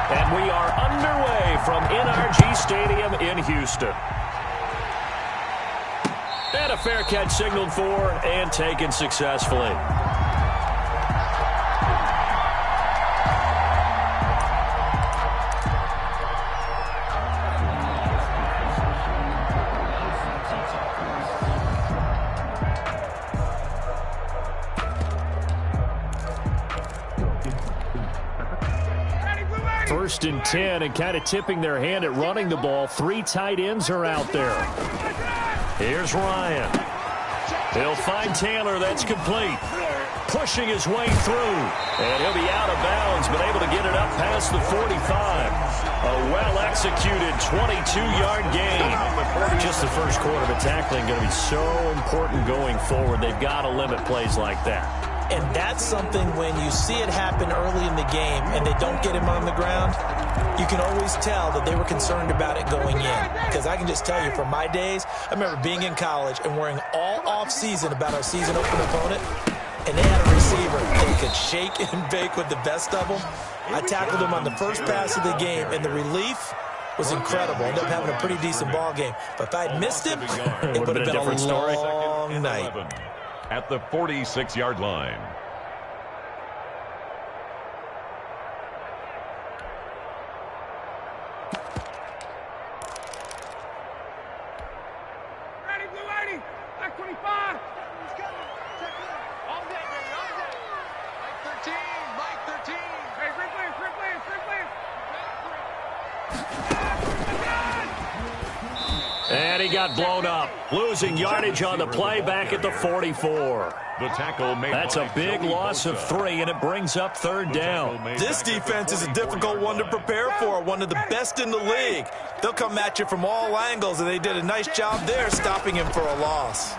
And we are underway from NRG Stadium in Houston. And a fair catch signaled for and taken successfully. First and 10, and kind of tipping their hand at running the ball. 3 tight ends are out there. Here's Ryan. He'll find Taylor. That's complete. Pushing his way through. And he'll be out of bounds, but able to get it up past the 45. A well-executed 22-yard gain. Just the first quarter, but tackling going to be so important going forward. They've got to limit plays like that. And that's something when you see it happen early in the game and they don't get him on the ground, you can always tell that they were concerned about it going in. Because I can just tell you from my days, I remember being in college and worrying all off-season about our season-open opponent, and they had a receiver that could shake and bake with the best of them. I tackled him on the first pass of the game, and the relief was incredible. Ended up having a pretty decent ball game. But if I had missed him, it would have been a different story. long night. At the 46-yard line. Ready, blue 80, back 25. He's coming. Check it out. All day, baby, all day. Mike 13. Hey, free players. And he got blown up. Losing yardage on the play back at the 44. The tackle made. That's a big loss of 3, and it brings up third down. This defense is a difficult one to prepare for, one of the best in the league. They'll come at you from all angles, and they did a nice job there stopping him for a loss.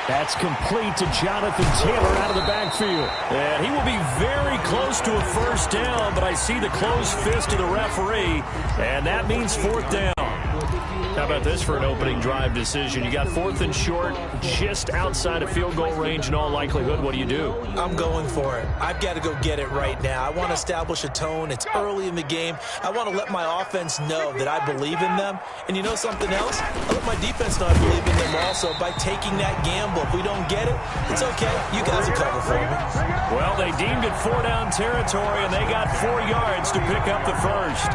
That's complete to Jonathan Taylor out of the backfield. And he will be very close to a first down, but I see the closed fist of the referee, and that means fourth down. How about this for an opening drive decision? You got 4th and short, just outside of field goal range in all likelihood. What do? I'm going for it. I've got to go get it right now. I want to establish a tone. It's early in the game. I want to let my offense know that I believe in them. And you know something else? I let my defense know I believe in them also by taking that gamble. If we don't get it, it's okay. You guys will cover for me. Well, they deemed it 4-down territory, and they got 4 yards to pick up the first.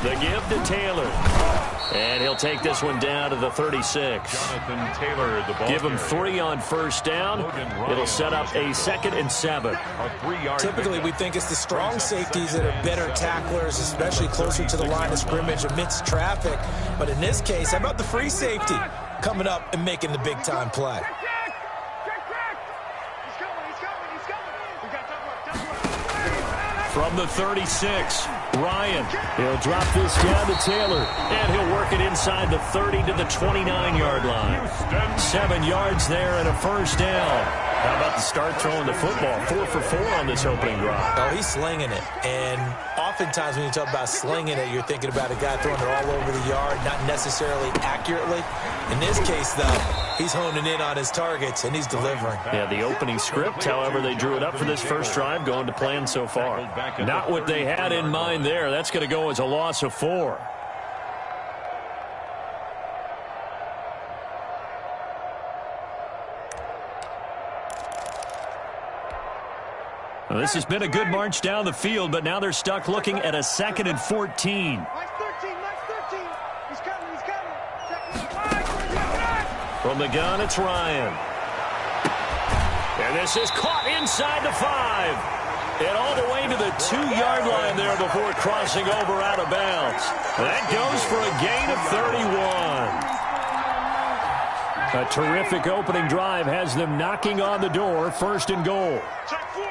The give to Taylor. And he'll take this one down to the 36. Jonathan Taylor, the ball. Give him 3 on first down. It'll set up a 2nd and 7. Typically, we think it's the strong safeties that are better tacklers, especially closer to the line of scrimmage amidst traffic. But in this case, how about the free safety coming up and making the big-time play? From the 36, Ryan. He'll drop this down to Taylor, and he'll work it inside the 30 to the 29-yard line. 7 yards there and a first down. How about the start throwing the football? 4 for 4 on this opening drive. Oh, he's slinging it. And oftentimes when you talk about slinging it, you're thinking about a guy throwing it all over the yard, not necessarily accurately. In this case, though, he's honing in on his targets, and he's delivering. Yeah, the opening script, however, they drew it up for this first drive, going to plan so far. Not what they had in mind there. That's going to go as a loss of 4. Well, this has been a good march down the field, but now they're stuck looking at a 2nd and 14. Mike 13. He's coming. From the gun, it's Ryan. And this is caught inside the 5. And all the way to the 2-yard line there before crossing over out of bounds. That goes for a gain of 31. A terrific opening drive has them knocking on the door, 1st and goal. Check 4.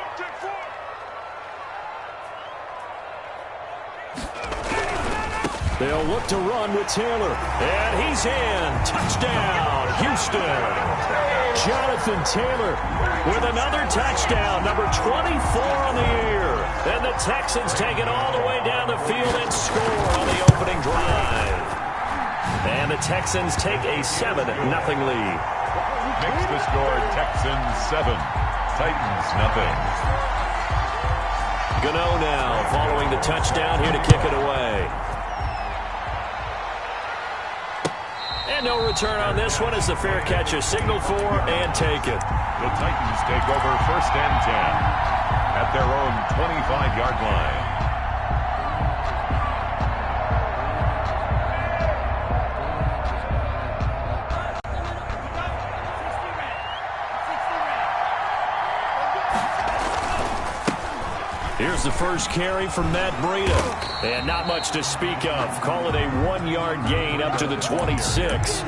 They'll look to run with Taylor. And he's in. Touchdown, Houston. Jonathan Taylor with another touchdown, number 24 on the year. And the Texans take it all the way down the field and score on the opening drive. And the Texans take a 7-0 lead. Makes the score Texans 7, Titans nothing. Gano now following the touchdown here to kick it away. And no return on this one as the fair catch is signaled for and taken. The Titans take over 1st and 10 at their own 25-yard line. Here's the first carry from Matt Breida. And not much to speak of. Call it a 1-yard gain up to the 26.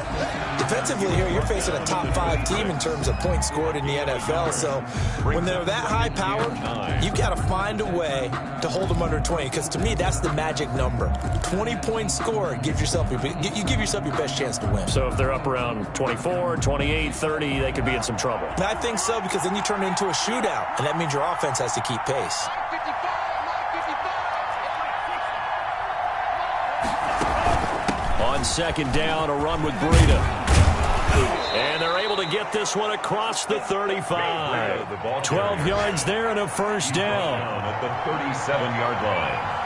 Defensively here, you're facing a top 5 team in terms of points scored in the NFL. So when they're that high powered, you've got to find a way to hold them under 20. Because to me, that's the magic number. 20-point score, you give yourself your best chance to win. So if they're up around 24, 28, 30, they could be in some trouble. I think so, because then you turn it into a shootout, and that means your offense has to keep pace. On 2nd down, a run with Breida. And they're able to get this one across the 35. 12 yards there and a first down. At the 37-yard line.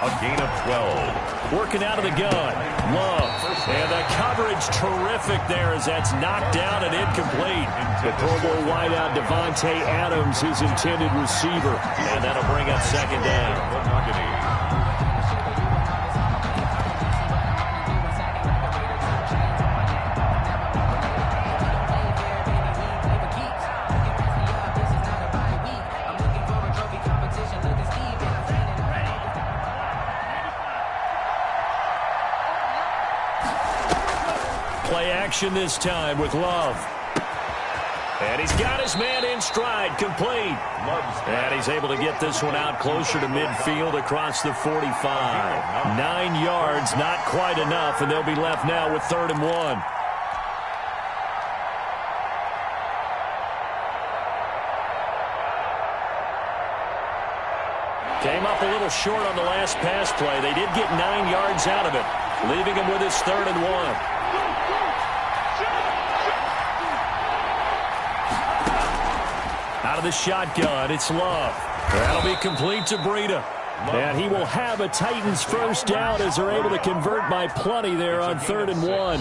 A gain of 12. Working out of the gun. Love. And the coverage terrific there as that's knocked down and incomplete. The Pro Bowl wideout Devontae Adams, his intended receiver. And that'll bring up 2nd down. Play action this time with Love. And he's got his man in stride, complete. And he's able to get this one out closer to midfield across the 45. 9 yards, not quite enough, and they'll be left now with 3rd and 1. Came up a little short on the last pass play. They did get 9 yards out of it, leaving him with his 3rd and 1. Out of the shotgun, it's Love. That'll be complete to Breida. And he will have a Titans first down as they're able to convert by plenty there on 3rd and 1.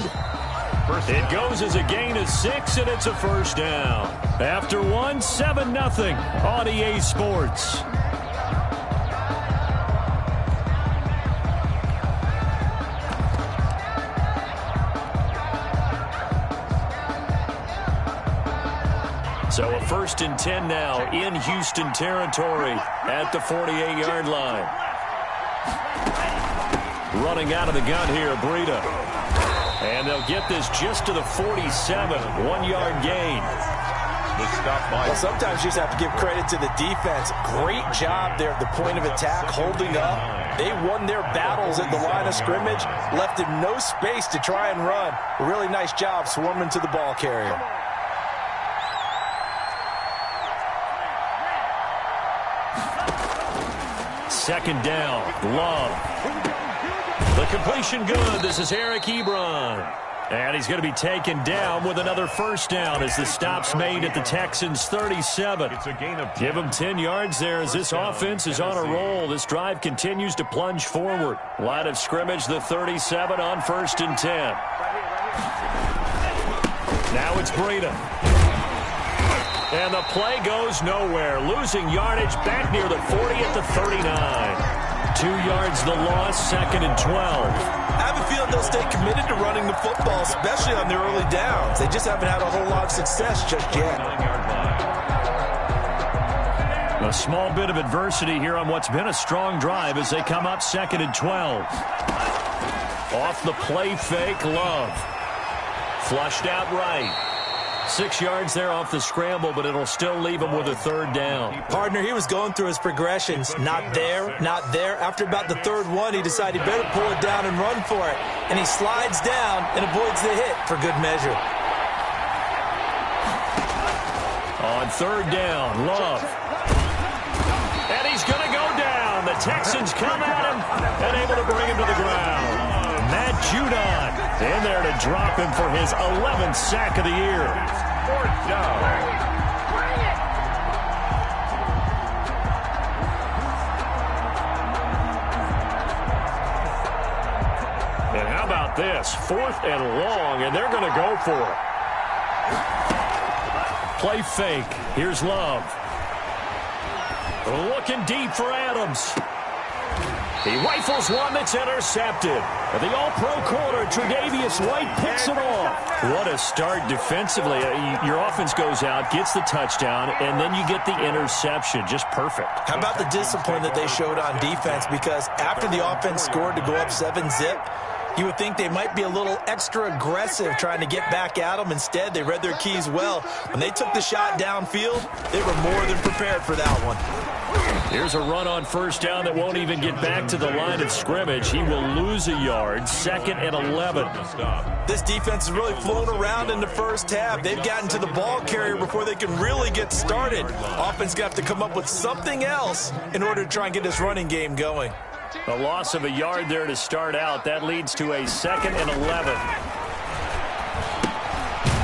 It goes as a gain of 6, and it's a first down. After 1, 7-0 on EA Sports. So a 1st and 10 now in Houston territory at the 48-yard line. Running out of the gun here, Breida. And they'll get this just to the 47, 1-yard gain. Well, sometimes you just have to give credit to the defense. Great job there at the point of attack, holding up. They won their battles at the line of scrimmage, left him no space to try and run. A really nice job swarming to the ball carrier. Second down, Love. The completion good. This is Eric Ebron. And he's going to be taken down with another first down as the stop's made at the Texans' 37. It's a gain of 10. Give him 10 yards there as this offense is on a roll. This drive continues to plunge forward. Line of scrimmage, the 37 on 1st and 10. Now it's Breida. And the play goes nowhere. Losing yardage back near the 40 at the 39. 2 yards the loss, 2nd and 12. I have a feeling they'll stay committed to running the football, especially on their early downs. They just haven't had a whole lot of success just yet. A small bit of adversity here on what's been a strong drive as they come up 2nd and 12. Off the play fake, Love. Flushed out right. 6 yards there off the scramble, but it'll still leave him with a 3rd down. Partner, he was going through his progressions. Not there, not there. After about the 3rd one, he decided he better pull it down and run for it. And he slides down and avoids the hit for good measure. On 3rd down, Love. And he's going to go down. The Texans come at him and able to bring him to the ground. Matt Judon In there to drop him for his 11th sack of the year. 4th down. And how about this? 4th and long, and they're going to go for it. Play fake. Here's Love. Looking deep for Adams. He rifles one that's intercepted. The all-pro corner, Tre'Davious White, picks it off. What a start defensively. Your offense goes out, gets the touchdown, and then you get the interception. Just perfect. How about the discipline that they showed on defense? Because after the offense scored to go up 7-zip, you would think they might be a little extra aggressive trying to get back at them. Instead, they read their keys well. When they took the shot downfield, they were more than prepared for that one. Here's a run on 1st down that won't even get back to the line of scrimmage. He will lose a yard. 2nd and 11. This defense is really flown around in the first half. They've gotten to the ball carrier before they can really get started. Offense got to come up with something else in order to try and get this running game going. A loss of a yard there to start out. That leads to a 2nd and 11.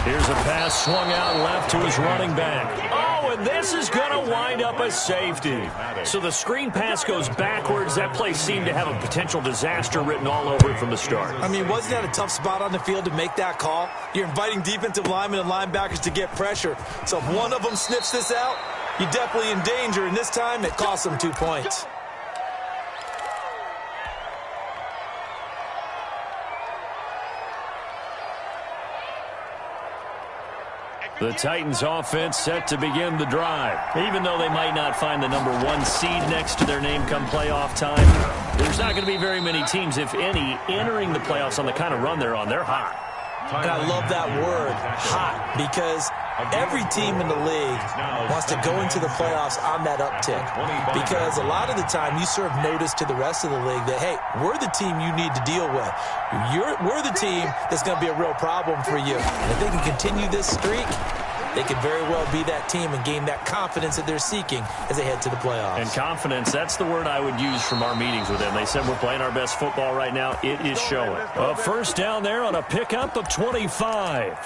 Here's a pass swung out left to his running back. Oh, and this is going to wind up a safety. So the screen pass goes backwards. That play seemed to have a potential disaster written all over it from the start. I mean, wasn't that a tough spot on the field to make that call? You're inviting defensive linemen and linebackers to get pressure. So if one of them sniffs this out, you're definitely in danger. And this time, it cost them 2 points. The Titans offense set to begin the drive. Even though they might not find the number 1 seed next to their name come playoff time, there's not going to be very many teams, if any, entering the playoffs on the kind of run they're on. They're hot. And I love that word, hot, because every team in the league wants to go into the playoffs on that uptick. Because a lot of the time you serve notice to the rest of the league that, hey, we're the team you need to deal with. We're the team that's going to be a real problem for you. And if they can continue this streak, they could very well be that team and gain that confidence that they're seeking as they head to the playoffs. And confidence, that's the word I would use from our meetings with them. They said we're playing our best football right now. It is showing. A 1st down there on a pickup of 25.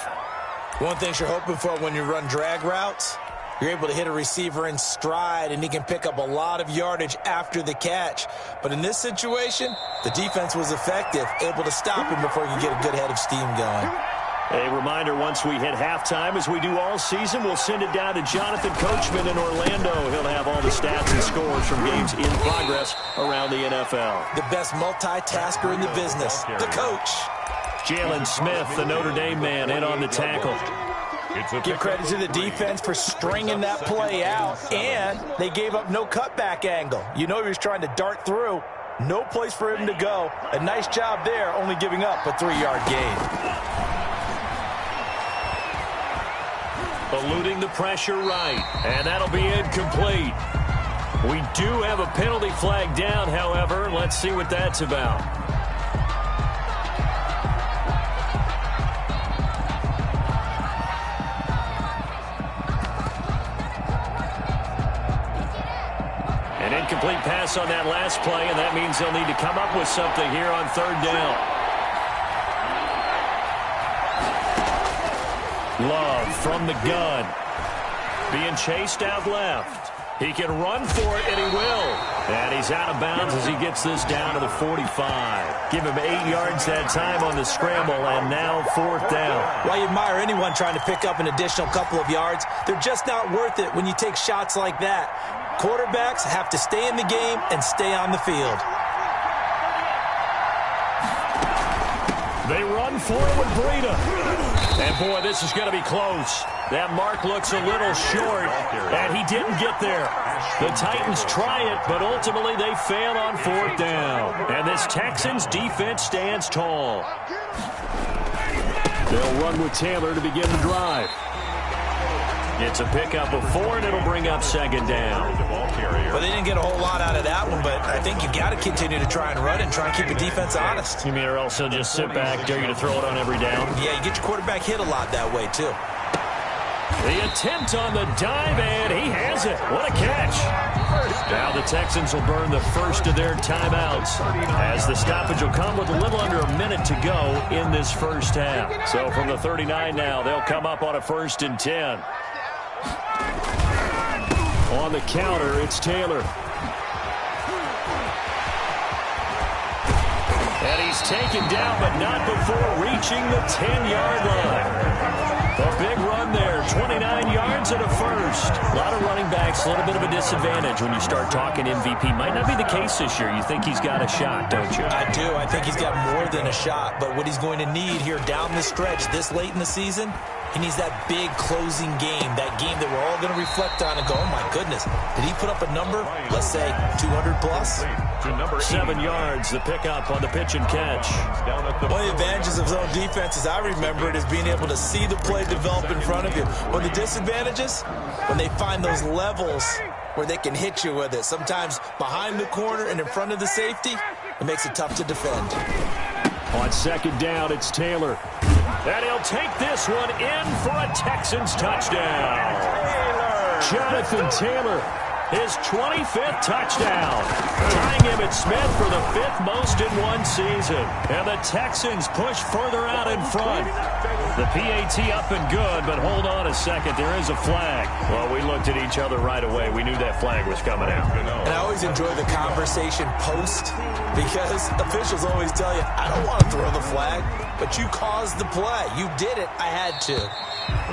One thing you're hoping for when you run drag routes, you're able to hit a receiver in stride, and he can pick up a lot of yardage after the catch. But in this situation, the defense was effective, able to stop him before he could get a good head of steam going. A reminder, once we hit halftime, as we do all season, we'll send it down to Jonathan Coachman in Orlando. He'll have all the stats and scores from games in progress around the NFL. The best multitasker in the business, the coach. Jalen Smith, the Notre Dame man, in on the tackle. Give credit to the defense for stringing that play out, and they gave up no cutback angle. You know he was trying to dart through. No place for him to go. A nice job there, only giving up a 3-yard gain. Eluding the pressure right, and that'll be incomplete. We do have a penalty flag down, however. Let's see what that's about. An incomplete pass on that last play, and that means they'll need to come up with something here on 3rd down. Love from the gun. Being chased out left. He can run for it, and he will. And he's out of bounds as he gets this down to the 45. Give him 8 yards that time on the scramble, and now 4th down. While you admire anyone trying to pick up an additional couple of yards, they're just not worth it when you take shots like that. Quarterbacks have to stay in the game and stay on the field. They run for it with Breida. And, boy, this is going to be close. That mark looks a little short, and he didn't get there. The Titans try it, but ultimately they fail on 4th down. And this Texans defense stands tall. They'll run with Taylor to begin the drive. It's a pickup of 4, and it'll bring up 2nd down. Well, they didn't get a whole lot out of that one, but I think you got to continue to try and run and try and keep the defense honest. You mean, or else he'll just sit back, dare you to throw it on every down? Yeah, you get your quarterback hit a lot that way, too. The attempt on the dive, and he has it. What a catch. Now the Texans will burn the first of their timeouts as the stoppage will come with a little under a minute to go in this first half. So from the 39 now, they'll come up on a 1st and 10. On the counter, it's Taylor. And he's taken down, but not before reaching the 10-yard line. A big run there, 29 yards and a first. A lot of running backs, a little bit of a disadvantage when you start talking MVP. Might not be the case this year. You think he's got a shot, don't you? I do. I think he's got more than a shot. But what he's going to need here down the stretch this late in the season, he needs that big closing game, that game that we're all going to reflect on and go, oh, my goodness, did he put up a number, let's say, 200 plus? 7 yards, the pickup on the pitch and catch. One of the advantages of zone defense, as I remember it, is being able to see the play develop in front of you. One of the disadvantages, when they find those levels where they can hit you with it, sometimes behind the corner and in front of the safety, it makes it tough to defend. On 2nd down, it's Taylor. And he'll take this one in for a Texans touchdown. Jonathan Taylor, his 25th touchdown, tying Emmitt Smith for the 5th most in one season. And the Texans push further out in front. The PAT up and good, but hold on a second. There is a flag. Well, we looked at each other right away. We knew that flag was coming out. And I always enjoy the conversation post because officials always tell you, I don't want to throw the flag, but you caused the play. You did it. I had to.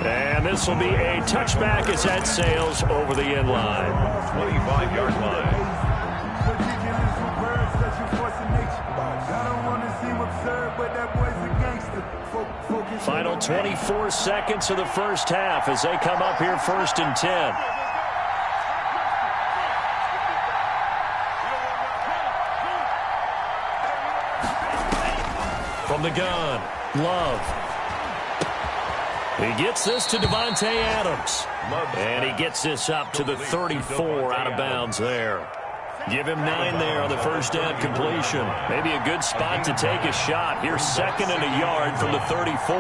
And this will be a touchback as that sails over the end line. 25-yard line. Final 24 seconds of the first half as they come up here 1st and 10. From the gun, Love. He gets this to Devontae Adams. And he gets this up to the 34 out of bounds there. Give him 9 there on the first down completion. Maybe a good spot to take a shot. Here's 2nd and a yard from the 34.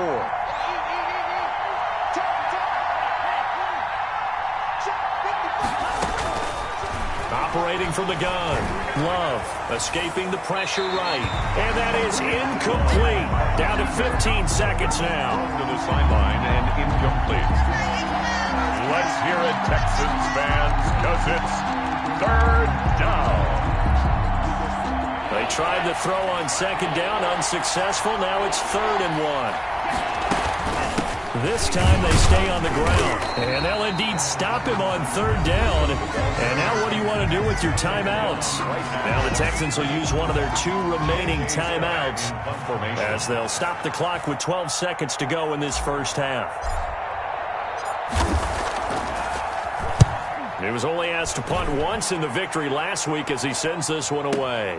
Operating from the gun. Love escaping the pressure right. And that is incomplete. Down to 15 seconds now. To the sideline and incomplete. Let's hear it, Texans fans, because it's 3rd down. They tried to throw on 2nd down, unsuccessful. Now it's 3rd and 1. This time they stay on the ground. And they'll indeed stop him on 3rd down. And now what do you want to do with your timeouts? Now the Texans will use one of their 2 remaining timeouts as they'll stop the clock with 12 seconds to go in this first half. He was only asked to punt once in the victory last week as he sends this one away.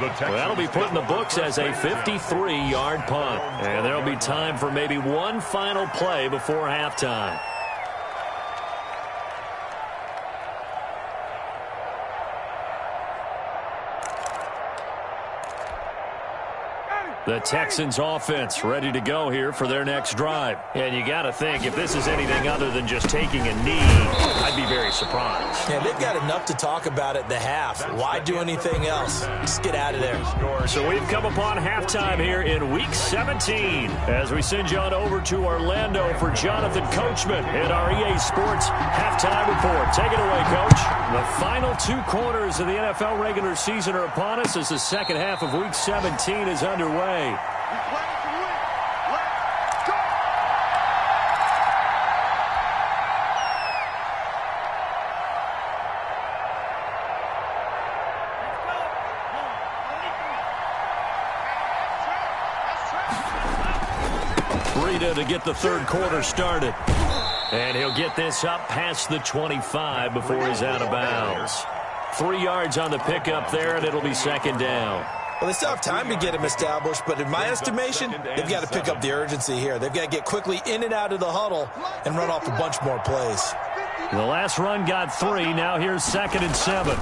Well, that'll be put in the books as a 53-yard punt. And there'll be time for maybe one final play before halftime. The Texans offense ready to go here for their next drive. And you got to think, if this is anything other than just taking a knee, I'd be very surprised. Yeah, they've got enough to talk about at the half. Why do anything else? Just get out of there. So we've come upon halftime here in Week 17 as we send you on over to Orlando for Jonathan Coachman at our EA Sports Halftime Report. Take it away, Coach. The final 2 quarters of the NFL regular season are upon us as the second half of Week 17 is underway. Breida to get the 3rd quarter started. And he'll get this up past the 25 before he's out of bounds. 3 yards on the pickup there, and it'll be 2nd down. Well, they still have time to get him established, but in my estimation, they've got to pick up the urgency here. They've got to get quickly in and out of the huddle and run off a bunch more plays. The last run got 3. Now here's 2nd and 7.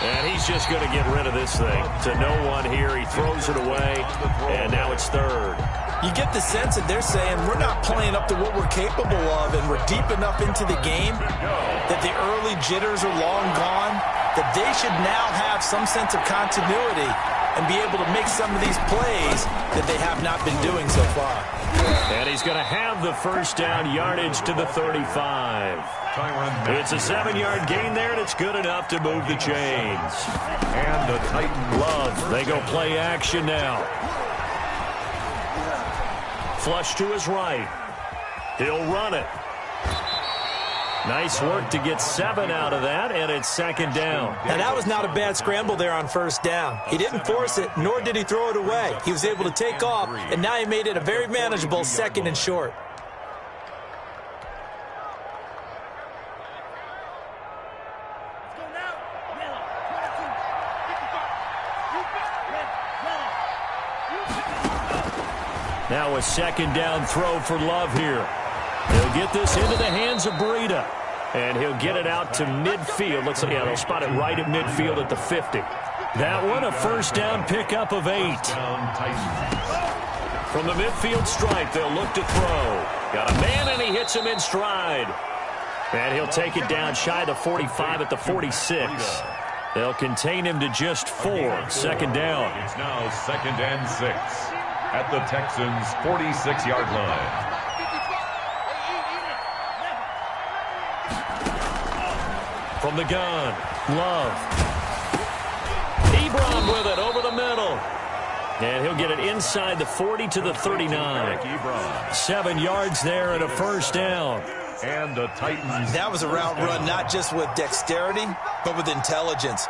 And he's just going to get rid of this thing. To no one here. He throws it away, and now it's third. You get the sense that they're saying we're not playing up to what we're capable of, and we're deep enough into the game that the early jitters are long gone, that they should now have some sense of continuity and be able to make some of these plays that they have not been doing so far. And he's going to have the first down, yardage to the 35. It's a 7-yard gain there, and it's good enough to move the chains. And the Titans. Love, they go play action now. Flush to his right. He'll run it. Nice work to get 7 out of that, and it's second down. Now, that was not a bad scramble there on first down. He didn't force it, nor did he throw it away. He was able to take off, and now he made it a very manageable second and short. Now a second down throw for Love here. He'll get this into the hands of Breida. And he'll get it out to midfield. Looks like they'll spot it right at midfield at the 50. That one, a first down pickup of 8. From the midfield stripe, they'll look to throw. Got a man, and he hits him in stride. And he'll take it down shy of the 45 at the 46. They'll contain him to just 4. Second down. It's now 2nd and 6 at the Texans' 46-yard line. From the gun, Love. Ebron with it over the middle. And he'll get it inside the 40 to the 39. 7 yards there and a first down. And the Titans. That was a route run not just with dexterity, but with intelligence.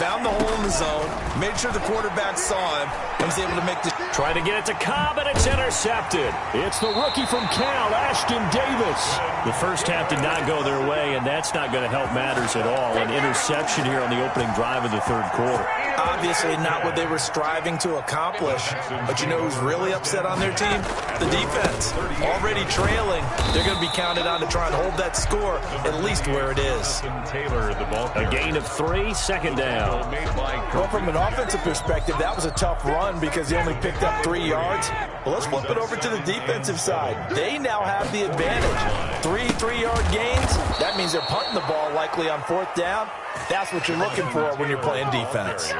Found the hole in the zone, made sure the quarterback saw him, and was able to make the... Trying to get it to Cobb, and it's intercepted. It's the rookie from Cal, Ashton Davis. The first half did not go their way, and that's not going to help matters at all. An interception here on the opening drive of the third quarter. Obviously not what they were striving to accomplish. But you know who's really upset on their team? The defense. Already trailing. They're going to be counted on to try and hold that score at least where it is. A gain of 3, second down. Well, from an offensive perspective, that was a tough run because he only picked up 3 yards. Well, let's flip it over to the defensive side. They now have the advantage. 3 3-yard gains. That means they're punting the ball likely on 4th down. That's what you're looking for when you're playing defense.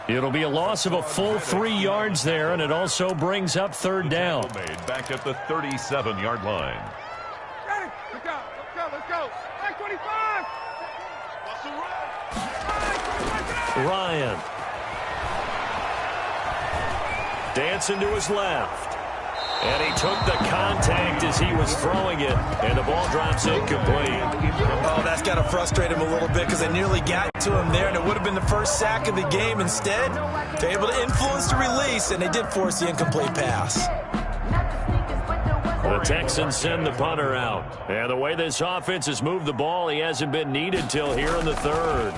It'll be a loss of a full 3 yards there, and it also brings up third down. Back at the 37-yard line. Ready? Let's go. Let's go. Like 25. Ryan. Dancing to his left. And he took the contact as he was throwing it, and the ball drops incomplete. Oh, that's got to frustrate him a little bit because they nearly got to him there, and it would have been the first sack of the game. Instead, they're able to influence the release, and they did force the incomplete pass. The Texans send the punter out. And the way this offense has moved the ball, he hasn't been needed till here in the third.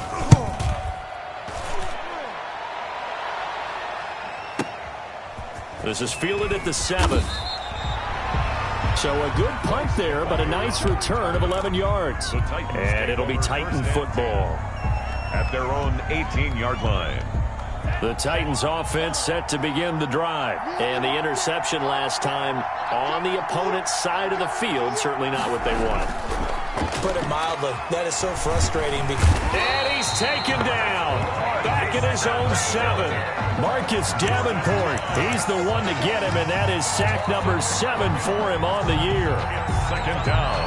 This is fielded at the 7. So a good punt there, but a nice return of 11 yards. And it'll be Titan football. At their own 18-yard line. The Titans offense set to begin the drive. And the interception last time on the opponent's side of the field, certainly not what they wanted. Put it mildly, that is so frustrating. And he's taken down. Back in his own 7. Marcus Davenport, he's the one to get him, and that is sack number 7 for him on the year. Second down.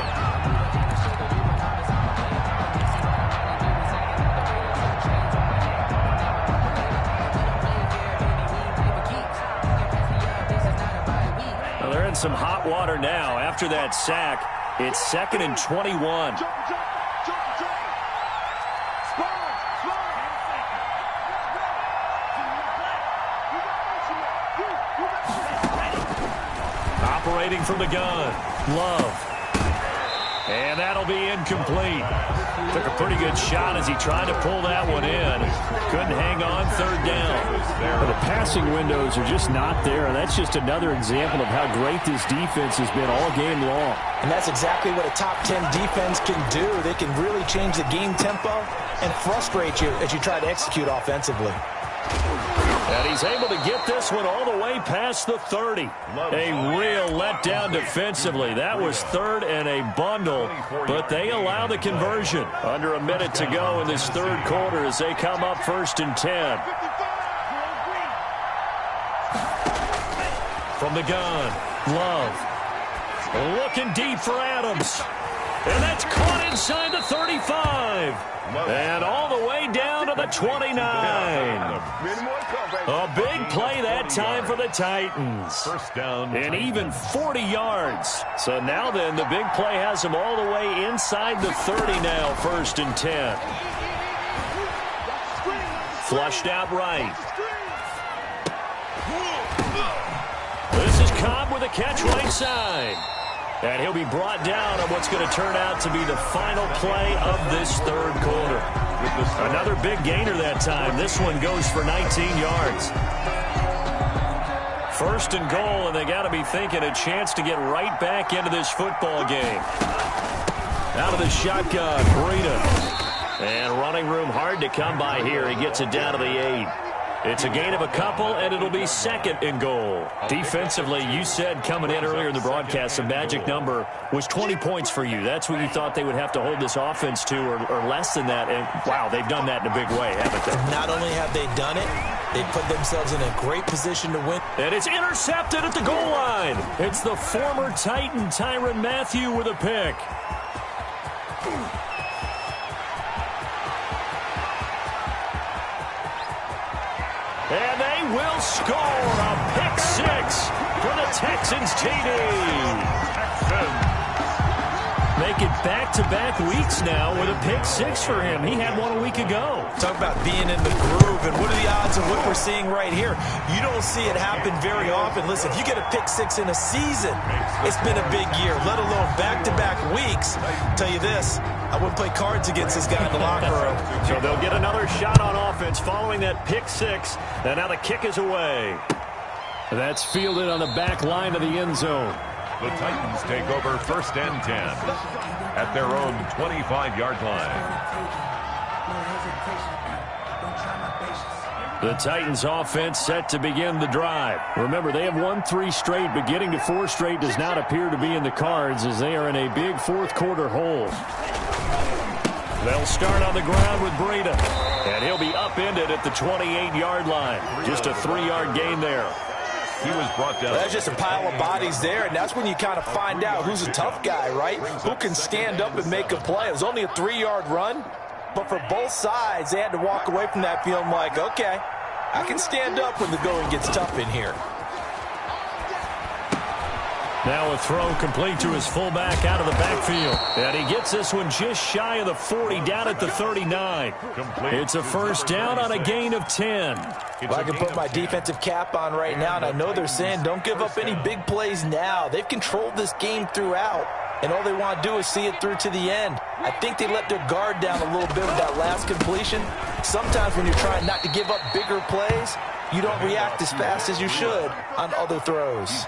Well, they're in some hot water now. After that sack, it's 2nd and 21. Operating from the gun, Love. And that'll be incomplete. Took a pretty good shot as he tried to pull that one in. Couldn't hang on, third down. But the passing windows are just not there. That's just another example of how great this defense has been all game long. And that's exactly what a top 10 defense can do. They can really change the game tempo and frustrate you as you try to execute offensively. And he's able to get this one all the way past the 30. A real letdown defensively. That was third and a bundle, but they allow the conversion. Under a minute to go in this third quarter as they come up 1st and 10. From the gun, Love. Looking deep for Adams. And that's caught inside the 35. And all the way down to the 29. A big play that time for the Titans. First down. And even 40 yards. So now then, the big play has them all the way inside the 30 now, 1st and 10. Flushed out right. This is Cobb with a catch right side. And he'll be brought down on what's going to turn out to be the final play of this third quarter. Another big gainer that time. This one goes for 19 yards. 1st and goal, and they got to be thinking a chance to get right back into this football game. Out of the shotgun, Breida. And running room hard to come by here. He gets it down to the 8. It's a gain of a couple, and it'll be 2nd and goal. Defensively, you said coming in earlier in the broadcast, the magic number was 20 points for you. That's what you thought they would have to hold this offense to, or less than that. And, wow, they've done that in a big way, haven't they? Not only have they done it, they put themselves in a great position to win. And it's intercepted at the goal line. It's the former Titan, Tyrann Mathieu, with a pick. And they will score a pick 6 for the Texans TD. Texans make it back-to-back weeks now with a pick 6 for him. He had one a week ago. Talk about being in the groove, and what are the odds of what we're seeing right here? You don't see it happen very often. Listen, if you get a pick 6 in a season, it's been a big year, let alone back-to-back weeks. I'll tell you this, I wouldn't play cards against this guy in the locker room. So they'll get another shot on offense following that pick 6, and now the kick is away. That's fielded on the back line of the end zone. The Titans take over 1st and 10 at their own 25-yard line. The Titans offense set to begin the drive. Remember, they have won 3 straight, but getting to 4 straight does not appear to be in the cards as they are in a big fourth quarter hole. They'll start on the ground with Breida, and he'll be upended at the 28-yard line. Just a 3-yard gain there. He was brought down. There's just a pile of bodies there, and that's when you kind of find out who's a tough guy, right? Who can stand up and make a play. It was only a 3-yard run, but for both sides, they had to walk away from that feeling like, okay, I can stand up when the going gets tough in here. Now a throw complete to his fullback out of the backfield. And he gets this one just shy of the 40, down at the 39. It's a first down on a gain of 10. Well, I can put my defensive cap on right now, and I know they're saying don't give up any big plays now. They've controlled this game throughout, and all they want to do is see it through to the end. I think they let their guard down a little bit with that last completion. Sometimes when you're trying not to give up bigger plays, you don't react as fast as you should on other throws.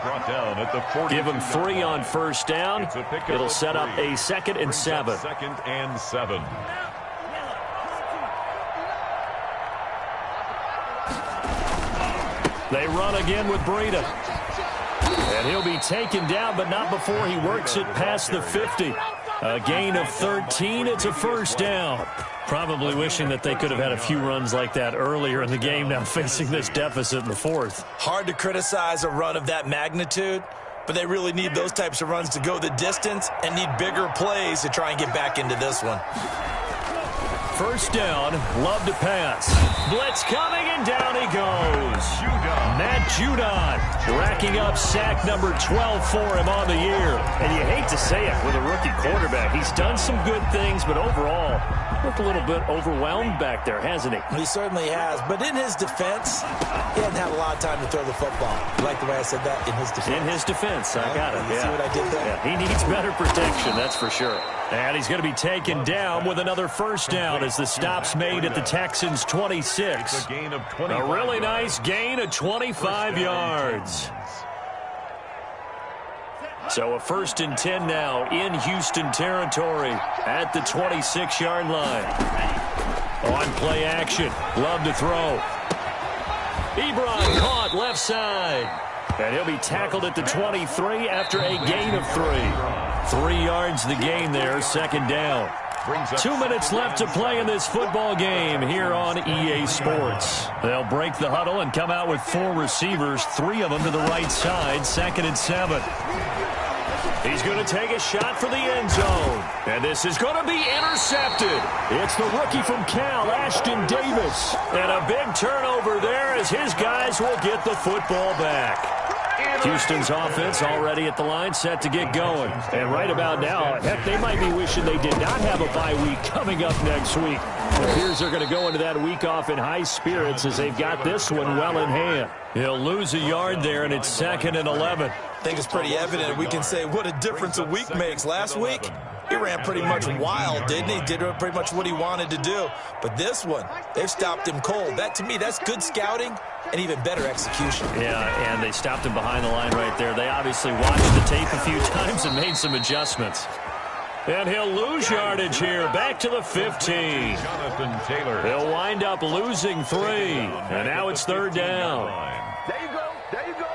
Give him 3 on first down. It'll set up a 2nd and 7. 2nd and 7. They run again with Breida. And he'll be taken down, but not before he works it past the 50. A gain of 13. It's a first down. Probably wishing that they could have had a few runs like that earlier in the game, now facing this deficit in the 4th. Hard to criticize a run of that magnitude, but they really need those types of runs to go the distance and need bigger plays to try and get back into this one. first down. Love to pass. Blitz coming, and down he goes. Matt Judon racking up sack number 12 for him on the year. And you hate to say it with a rookie quarterback. He's done some good things, but overall, looked a little bit overwhelmed back there, hasn't he? He certainly has. But in his defense, he hadn't had a lot of time to throw the football. You like the way I said that? In his defense. In his defense. I got it. You see what I did there? Yeah, he needs better protection, that's for sure. And he's going to be taken down with another first down as the stop's made at the Texans' 26. A really nice gain of 25 yards. So a 1st and 10 now in Houston territory at the 26-yard line. On play action. Love to throw. Ebron caught left side. And he'll be tackled at the 23 after a gain of 3. 3 yards the gain there, 2nd down. 2 minutes left to play in this football game here on EA Sports. They'll break the huddle and come out with 4 receivers, 3 of them to the right side, 2nd and 7. He's going to take a shot for the end zone. And this is going to be intercepted. It's the rookie from Cal, Ashton Davis. And a big turnover there as his guys will get the football back. Houston's offense already at the line, set to get going. And right about now, heck, they might be wishing they did not have a bye week coming up next week. It appears they're going to go into that week off in high spirits as they've got this one well in hand. He'll lose a yard there, and it's 2nd and 11. I think it's pretty evident. We can say what a difference a week makes. Last week, he ran pretty much wild, didn't he? Did pretty much what he wanted to do. But this one, they've stopped him cold. That, to me, that's good scouting and even better execution. Yeah, and they stopped him behind the line right there. They obviously watched the tape a few times and made some adjustments. And he'll lose yardage here, back to the 15. Jonathan Taylor. He'll wind up losing 3. And now it's 3rd down. There you go. There you go.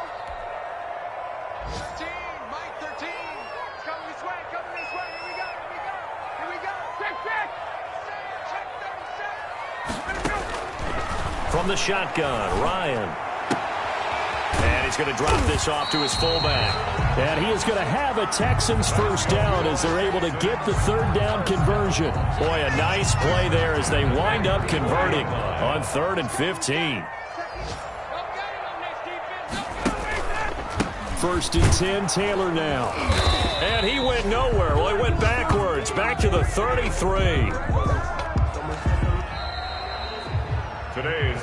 13, Mike 13. It's coming this way. Coming this way. Here we go. Here we go. Here we go. Check, check. Check 37. From the shotgun, Ryan. And he's going to drop this off to his fullback. And he is going to have a Texans first down as they're able to get the 3rd down conversion. Boy, a nice play there as they wind up converting on 3rd and 15. 1st and 10, Taylor now. And he went nowhere. Well, he went backwards, back to the 33. Today's